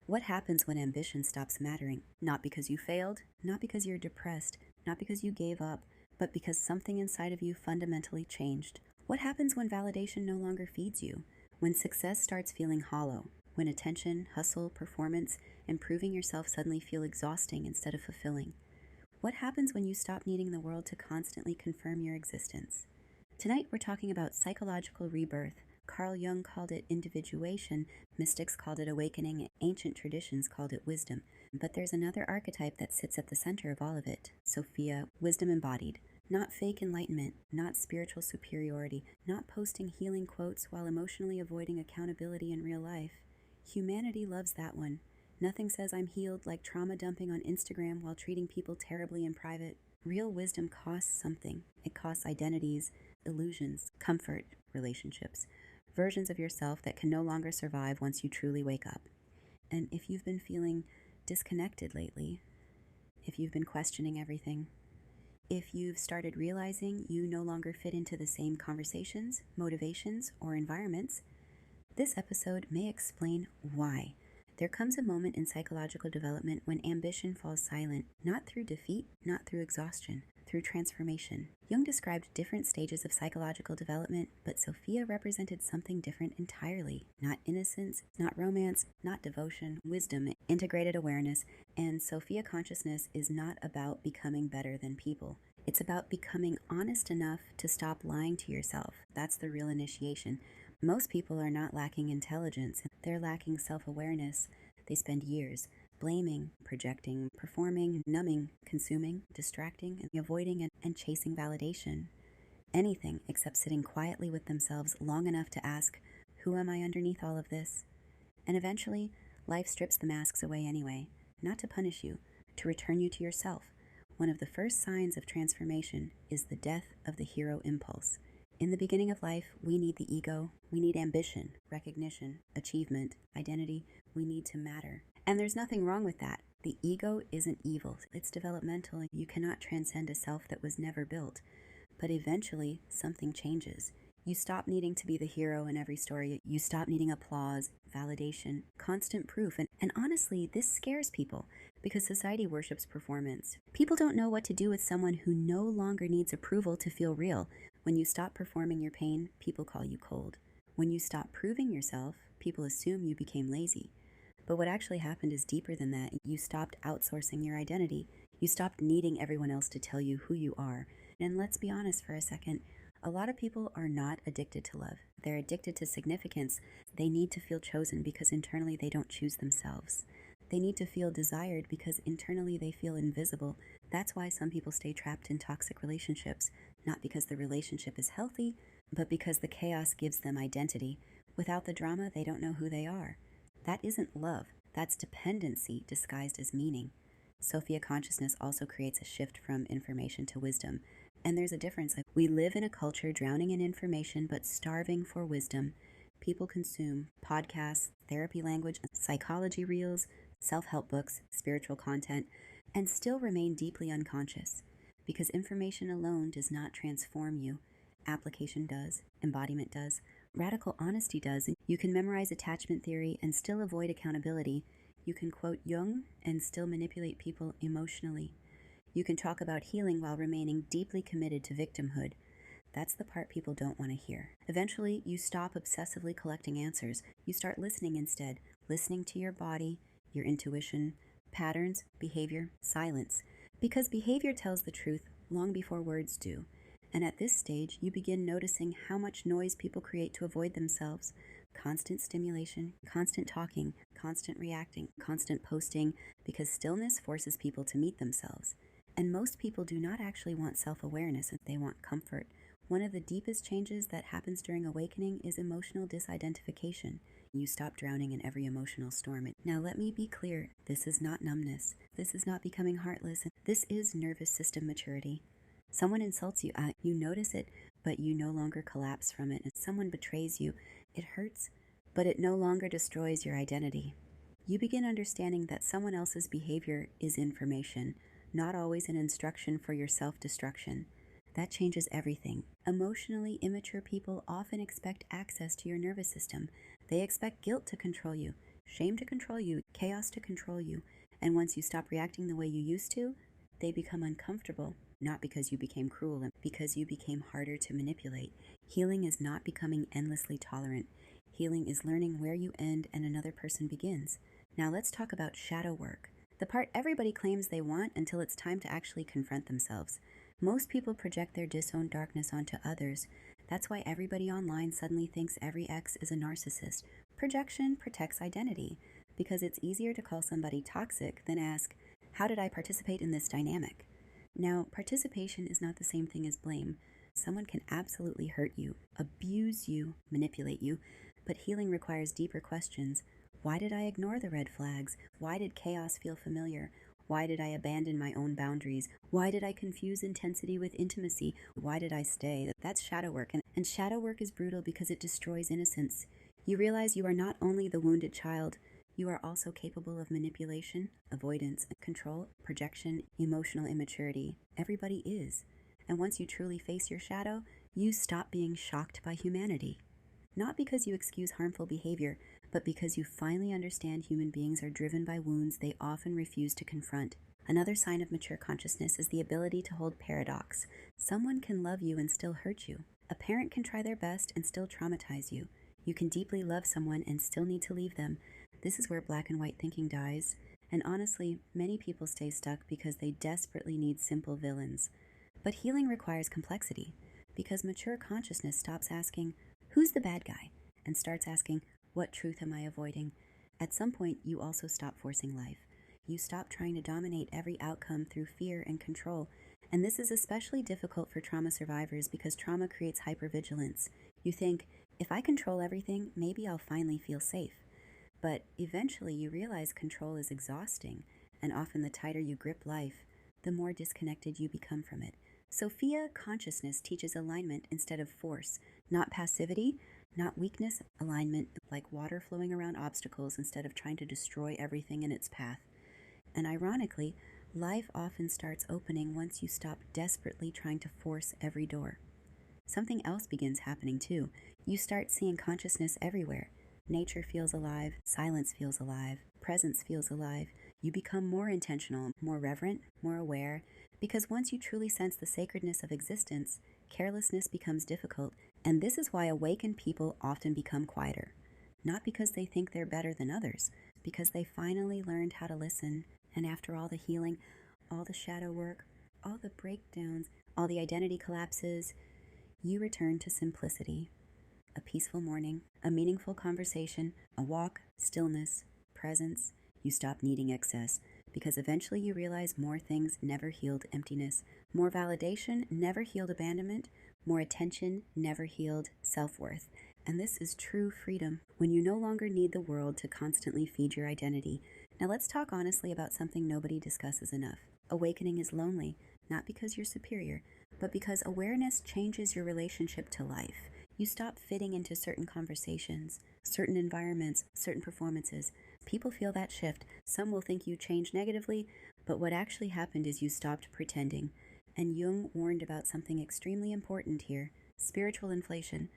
What happens when ambition stops mattering? Not because you failed, not because you're depressed, not because you gave up, but because something inside of you fundamentally changed. What happens when validation no longer feeds you? When success starts feeling hollow? When attention, hustle, performance, and proving yourself suddenly feel exhausting instead of fulfilling? What happens when you stop needing the world to constantly confirm your existence? Tonight we're talking about psychological rebirth. Carl Jung called it individuation, mystics called it awakening, ancient traditions called it wisdom. But there's another archetype that sits at the center of all of it, Sophia, wisdom embodied. Not fake enlightenment, not spiritual superiority, not posting healing quotes while emotionally avoiding accountability in real life. Humanity loves that one. Nothing says I'm healed like trauma dumping on Instagram while treating people terribly in private. Real wisdom costs something. It costs identities, illusions, comfort, relationships, versions of yourself that can no longer survive once you truly wake up. And if you've been feeling disconnected lately, if you've been questioning everything, if you've started realizing you no longer fit into the same conversations, motivations, or environments, this episode may explain why. There comes a moment in psychological development when ambition falls silent, not through defeat, not through exhaustion, through transformation. Jung described different stages of psychological development, but Sophia represented something different entirely. Not innocence, not romance, not devotion, wisdom, integrated awareness, and Sophia consciousness is not about becoming better than people. It's about becoming honest enough to stop lying to yourself. That's the real initiation. Most people are not lacking intelligence, they're lacking self-awareness. They spend years blaming, projecting, performing, numbing, consuming, distracting, and avoiding and chasing validation. Anything except sitting quietly with themselves long enough to ask, who am I underneath all of this? And eventually, life strips the masks away anyway, not to punish you, to return you to yourself. One of the first signs of transformation is the death of the hero impulse. In the beginning of life, we need the ego, we need ambition, recognition, achievement, identity, we need to matter. And there's nothing wrong with that. The ego isn't evil, it's developmental, and you cannot transcend a self that was never built. But eventually, something changes. You stop needing to be the hero in every story, you stop needing applause, validation, constant proof, and honestly, this scares people because society worships performance. People don't know what to do with someone who no longer needs approval to feel real. When you stop performing your pain, people call you cold. When you stop proving yourself, people assume you became lazy. But what actually happened is deeper than that. You stopped outsourcing your identity. You stopped needing everyone else to tell you who you are. And let's be honest for a second, a lot of people are not addicted to love. They're addicted to significance. They need to feel chosen because internally they don't choose themselves. They need to feel desired because internally they feel invisible. That's why some people stay trapped in toxic relationships, not because the relationship is healthy, but because the chaos gives them identity. Without the drama, they don't know who they are. That isn't love. That's dependency disguised as meaning. Sophia consciousness also creates a shift from information to wisdom. And there's a difference. We live in a culture drowning in information but starving for wisdom. People consume podcasts, therapy language, psychology reels, self-help books, spiritual content, and still remain deeply unconscious. Because information alone does not transform you. Application does, embodiment does, radical honesty does. You can memorize attachment theory and still avoid accountability. You can quote Jung and still manipulate people emotionally. You can talk about healing while remaining deeply committed to victimhood. That's the part people don't want to hear. Eventually, you stop obsessively collecting answers. You start listening instead, listening to your body, your intuition, patterns, behavior, silence. Because behavior tells the truth long before words do. And at this stage, you begin noticing how much noise people create to avoid themselves. Constant stimulation, constant talking, constant reacting, constant posting, because stillness forces people to meet themselves. And most people do not actually want self-awareness, they want comfort. One of the deepest changes that happens during awakening is emotional disidentification. You stop drowning in every emotional storm. Now let me be clear, this is not numbness. This is not becoming heartless. This is nervous system maturity. Someone insults you, you notice it, but you no longer collapse from it. If someone betrays you, it hurts, but it no longer destroys your identity. You begin understanding that someone else's behavior is information, not always an instruction for your self-destruction. That changes everything. Emotionally immature people often expect access to your nervous system. They expect guilt to control you, shame to control you, chaos to control you. And once you stop reacting the way you used to, they become uncomfortable, not because you became cruel, but because you became harder to manipulate. Healing is not becoming endlessly tolerant. Healing is learning where you end and another person begins. Now let's talk about shadow work, the part everybody claims they want until it's time to actually confront themselves. Most people project their disowned darkness onto others. That's why everybody online suddenly thinks every ex is a narcissist. Projection protects identity, because it's easier to call somebody toxic than ask, how did I participate in this dynamic? Now, participation is not the same thing as blame. Someone can absolutely hurt you, abuse you, manipulate you, but healing requires deeper questions. Why did I ignore the red flags? Why did chaos feel familiar? Why did I abandon my own boundaries? Why did I confuse intensity with intimacy? Why did I stay? That's shadow work, and shadow work is brutal because it destroys innocence. You realize you are not only the wounded child, you are also capable of manipulation, avoidance, control, projection, emotional immaturity. Everybody is. And once you truly face your shadow, you stop being shocked by humanity. Not because you excuse harmful behavior, but because you finally understand human beings are driven by wounds they often refuse to confront. Another sign of mature consciousness is the ability to hold paradox. Someone can love you and still hurt you. A parent can try their best and still traumatize you. You can deeply love someone and still need to leave them. This is where black and white thinking dies. And honestly, many people stay stuck because they desperately need simple villains. But healing requires complexity, because mature consciousness stops asking, who's the bad guy? And starts asking, what truth am I avoiding? At some point, you also stop forcing life. You stop trying to dominate every outcome through fear and control. And this is especially difficult for trauma survivors because trauma creates hypervigilance. You think, if I control everything, maybe I'll finally feel safe. But eventually you realize control is exhausting, and often the tighter you grip life, the more disconnected you become from it. Sophia consciousness teaches alignment instead of force, not passivity, not weakness, alignment, like water flowing around obstacles instead of trying to destroy everything in its path. And ironically, life often starts opening once you stop desperately trying to force every door. Something else begins happening too. You start seeing consciousness everywhere. Nature feels alive, silence feels alive, presence feels alive. You become more intentional, more reverent, more aware, because once you truly sense the sacredness of existence, carelessness becomes difficult, and this is why awakened people often become quieter. Not because they think they're better than others, because they finally learned how to listen, and after all the healing, all the shadow work, all the breakdowns, all the identity collapses, you return to simplicity. A peaceful morning, a meaningful conversation, a walk, stillness, presence. You stop needing excess, because eventually you realize more things never healed emptiness. More validation never healed abandonment. More attention never healed self-worth. And this is true freedom, when you no longer need the world to constantly feed your identity. Now let's talk honestly about something nobody discusses enough. Awakening is lonely, not because you're superior, but because awareness changes your relationship to life. You stop fitting into certain conversations, certain environments, certain performances. People feel that shift. Some will think you changed negatively, but what actually happened is you stopped pretending. And Jung warned about something extremely important here: spiritual inflation.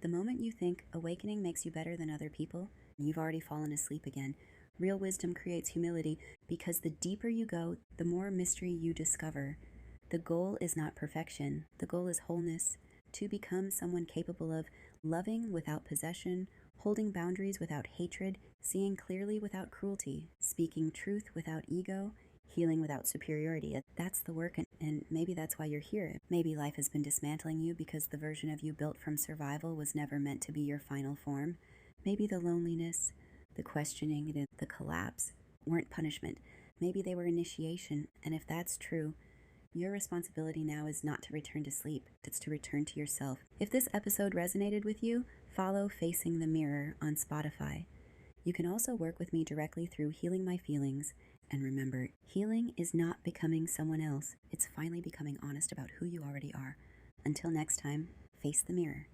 The moment you think awakening makes you better than other people, you've already fallen asleep again. Real wisdom creates humility, because the deeper you go, the more mystery you discover. The goal is not perfection. The goal is wholeness. To become someone capable of loving without possession, holding boundaries without hatred, seeing clearly without cruelty, speaking truth without ego, healing without superiority. That's the work, and maybe that's why you're here. Maybe life has been dismantling you because the version of you built from survival was never meant to be your final form. Maybe the loneliness, the questioning, the collapse weren't punishment. Maybe they were initiation, and if that's true, your responsibility now is not to return to sleep, it's to return to yourself. If this episode resonated with you, follow Facing the Mirror on Spotify. You can also work with me directly through Healing My Feelings. And remember, healing is not becoming someone else. It's finally becoming honest about who you already are. Until next time, face the mirror.